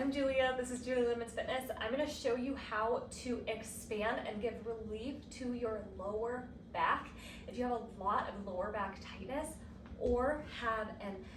I'm Julia, this is Julia Lemons Fitness. I'm gonna show you how to expand and give relief to your lower back. If you have a lot of lower back tightness or have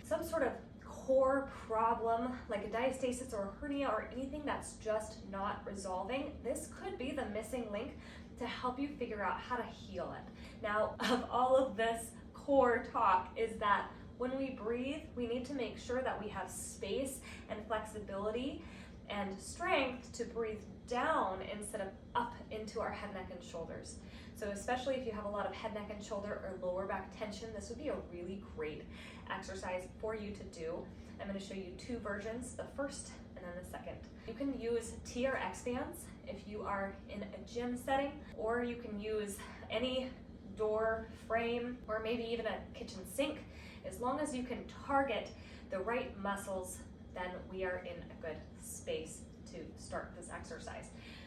some sort of core problem like a diastasis or a hernia or anything that's just not resolving, this could be the missing link to help you figure out how to heal it. Now, of all of this core talk is that when we breathe, we need to make sure that we have space and flexibility and strength to breathe down instead of up into our head, neck, and shoulders. So especially if you have a lot of head, neck, and shoulder or lower back tension, this would be a really great exercise for you to do. I'm going to show you two versions, the first and then the second. You can use TRX bands if you are in a gym setting, or you can use any door frame or maybe even a kitchen sink. As long as you can target the right muscles, then we are in a good space to start this exercise.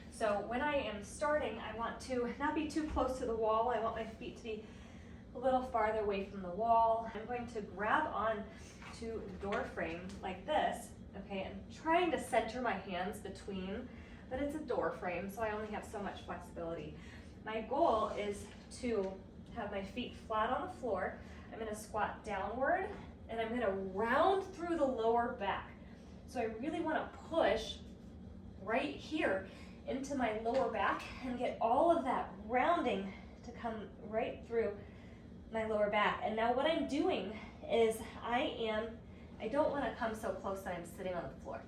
So when I am starting, I want to not be too close to the wall. I want my feet to be a little farther away from the wall. I'm going to grab on to the door frame like this, okay, and trying to center my hands between, but it's a door frame, so I only have so much flexibility. My goal is to have my feet flat on the floor. I'm going to squat downward and I'm going to round through the lower back. So I really want to push right here into my lower back and get all of that rounding to come right through my lower back. And now what I'm doing is I don't want to come so close that I'm sitting on the floor.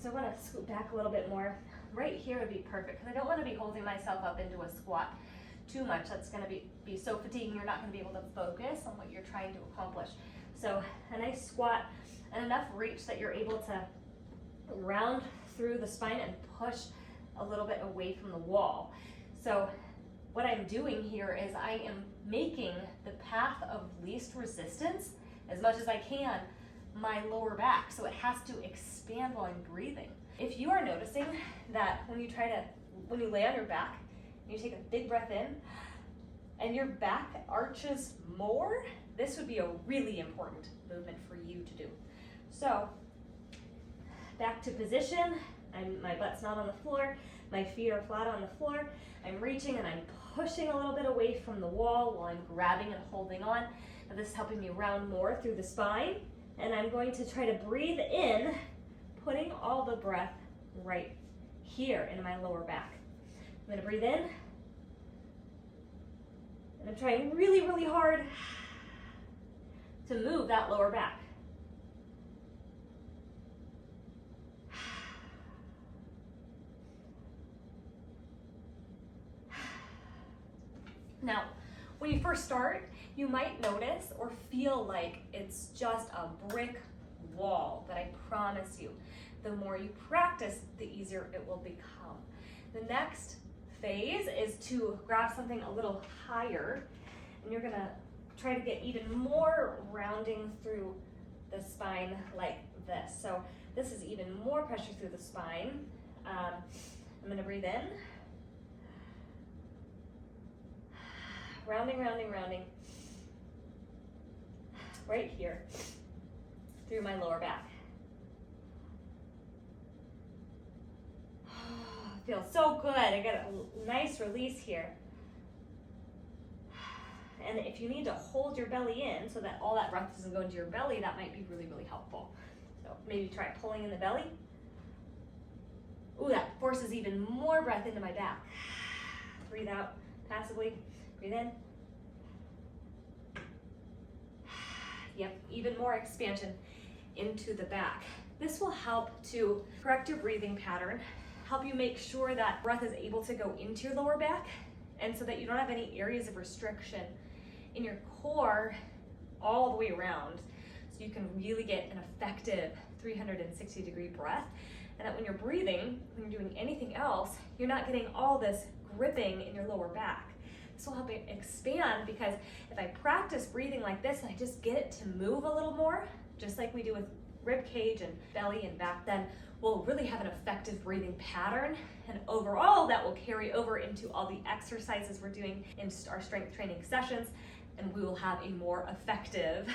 So I want to scoot back a little bit more. Right here would be perfect because I don't want to be holding myself up into a squat too much. That's going to be so fatiguing. You're not going to be able to focus on what you're trying to accomplish. So a nice squat and enough reach that you're able to round through the spine and push a little bit away from the wall. So what I'm doing here is I am making the path of least resistance as much as I can my lower back, so it has to expand while I'm breathing. If you are noticing that when you lay on your back, you take a big breath in and your back arches more, this would be a really important movement for you to do. So back to position, my butt's not on the floor, my feet are flat on the floor, I'm reaching and I'm pushing a little bit away from the wall while I'm grabbing and holding on. Now this is helping me round more through the spine, and I'm going to try to breathe in, putting all the breath right here in my lower back. I'm going to breathe in, and I'm trying really, really hard to move that lower back. Now, when you first start, you might notice or feel like it's just a brick wall, but I promise you, the more you practice, the easier it will become. The next phase is to grab something a little higher, and you're gonna try to get even more rounding through the spine like this. So this is even more pressure through the spine. I'm gonna breathe in. Rounding, rounding, rounding. Right here through my lower back. Feels so good. I got a nice release here. And if you need to hold your belly in so that all that breath doesn't go into your belly, that might be really, really helpful. So maybe try pulling in the belly. Ooh, that forces even more breath into my back. Breathe out passively. Breathe in. Yep, even more expansion into the back. This will help to correct your breathing pattern, help you make sure that breath is able to go into your lower back, and so that you don't have any areas of restriction in your core all the way around, so you can really get an effective 360-degree breath, and that when you're breathing, when you're doing anything else, you're not getting all this gripping in your lower back. This will help it expand, because if I practice breathing like this and I just get it to move a little more, just like we do with rib cage and belly and back, then we'll really have an effective breathing pattern, and overall that will carry over into all the exercises we're doing in our strength training sessions, and we will have a more effective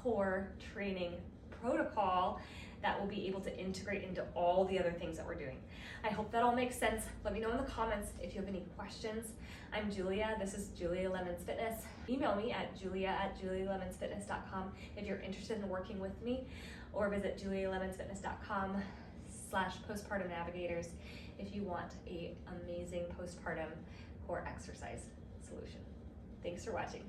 core training protocol that will be able to integrate into all the other things that we're doing. I hope that all makes sense. Let me know in the comments if you have any questions. I'm Julia. This is Julia Lemons Fitness. Email me at julia@julialemonsfitness.com if you're interested in working with me, or visit julialemonsfitness.com/postpartum navigators if you want an amazing postpartum core exercise solution. Thanks for watching.